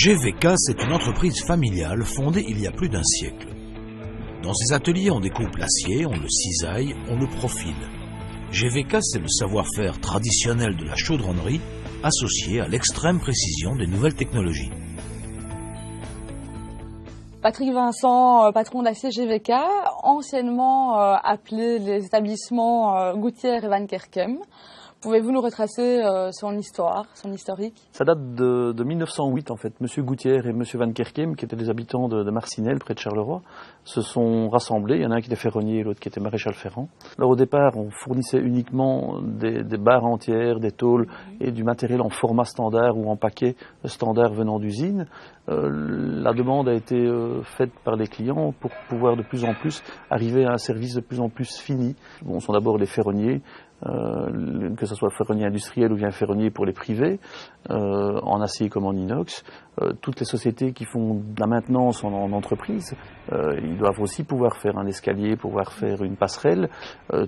GVK, c'est une entreprise familiale fondée il y a plus d'un siècle. Dans ses ateliers, on découpe l'acier, on le cisaille, on le profile. GVK, c'est le savoir-faire traditionnel de la chaudronnerie associé à l'extrême précision des nouvelles technologies. Patrick Vincent, patron d'Acier GVK, anciennement appelé les établissements Gouttière et Van Kerkem. Pouvez-vous nous retracer son histoire, son historique? Ça date de 1908 en fait. Monsieur Gouttière et Monsieur Van Kerkem, qui étaient des habitants de Marcinelle, près de Charleroi, se sont rassemblés. Il y en a un qui était ferronnier et l'autre qui était maréchal ferrant. Alors au départ, on fournissait uniquement des barres entières, des tôles et du matériel en format standard ou en paquet standard venant d'usine. La demande a été faite par les clients pour pouvoir de plus en plus arriver à un service de plus en plus fini. Bon, ce sont d'abord les ferronniers, que ce soit ferronnier industriel ou bien ferronnier pour les privés, en acier comme en inox. Toutes les sociétés qui font de la maintenance en entreprise, ils doivent aussi pouvoir faire un escalier, pouvoir faire une passerelle,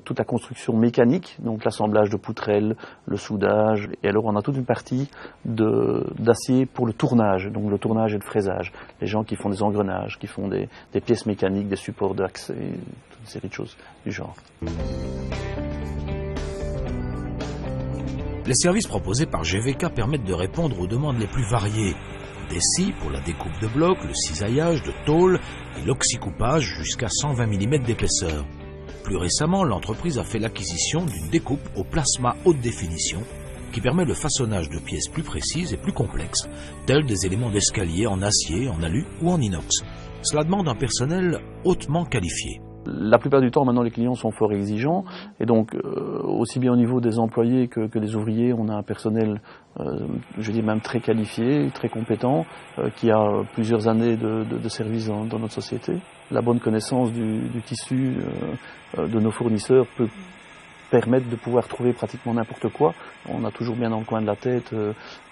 toute la construction mécanique, donc l'assemblage de poutrelles, le soudage, et alors on a toute une partie d'acier pour le tournage, donc le tournage et le fraisage. Les gens qui font des engrenages, qui font des pièces mécaniques, des supports d'axe, et toute une série de choses du genre. Les services proposés par GVK permettent de répondre aux demandes les plus variées. Des scies pour la découpe de blocs, le cisaillage de tôles et l'oxycoupage jusqu'à 120 mm d'épaisseur. Plus récemment, l'entreprise a fait l'acquisition d'une découpe au plasma haute définition qui permet le façonnage de pièces plus précises et plus complexes, tels des éléments d'escalier en acier, en alu ou en inox. Cela demande un personnel hautement qualifié. La plupart du temps, maintenant, les clients sont fort exigeants et donc, aussi bien au niveau des employés que des ouvriers, on a un personnel, je dis même très qualifié, très compétent, qui a plusieurs années de service dans notre société. La bonne connaissance du tissu de nos fournisseurs peut permettre de pouvoir trouver pratiquement n'importe quoi. On a toujours bien dans le coin de la tête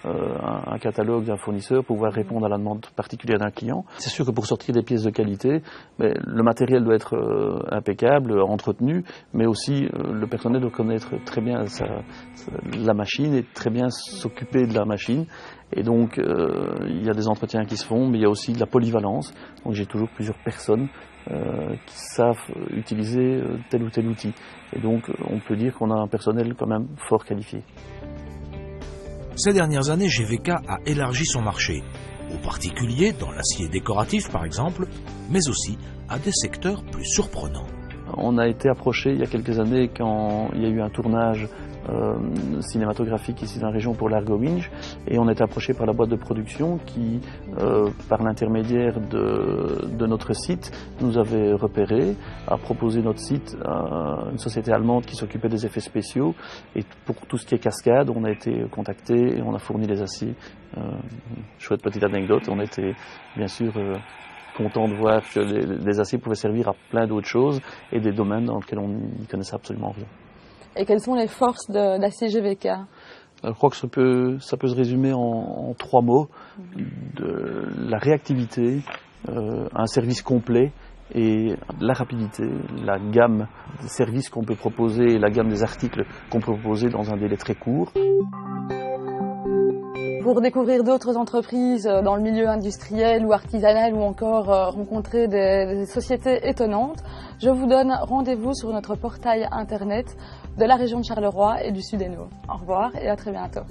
un catalogue d'un fournisseur pour pouvoir répondre à la demande particulière d'un client. C'est sûr que pour sortir des pièces de qualité, mais le matériel doit être impeccable, entretenu, mais aussi le personnel doit connaître très bien la machine et très bien s'occuper de la machine. Et donc, il y a des entretiens qui se font, mais il y a aussi de la polyvalence. Donc j'ai toujours plusieurs personnes qui savent utiliser tel ou tel outil. Et donc, on peut dire qu'on a un personnel quand même fort qualifié. Ces dernières années, GVK a élargi son marché, aux particuliers dans l'acier décoratif par exemple, mais aussi à des secteurs plus surprenants. On a été approché il y a quelques années quand il y a eu un tournage cinématographique ici dans la région pour l'Argo Winch, et on a été approché par la boîte de production qui, par l'intermédiaire de notre site, nous avait repéré, a proposé notre site à une société allemande qui s'occupait des effets spéciaux, et pour tout ce qui est cascade, on a été contacté et on a fourni les aciers. Chouette petite anecdote, on était bien sûr content de voir que les aciers pouvaient servir à plein d'autres choses et des domaines dans lesquels on n'y connaissait absolument rien. Et quelles sont les forces d'Acier GVK? Je crois que ça peut se résumer en 3 mots. De la réactivité, un service complet et la rapidité, la gamme des services qu'on peut proposer et la gamme des articles qu'on peut proposer dans un délai très court. Pour découvrir d'autres entreprises dans le milieu industriel ou artisanal ou encore rencontrer des sociétés étonnantes, je vous donne rendez-vous sur notre portail internet de la région de Charleroi et du Sud-Hainaut. Au revoir et à très bientôt.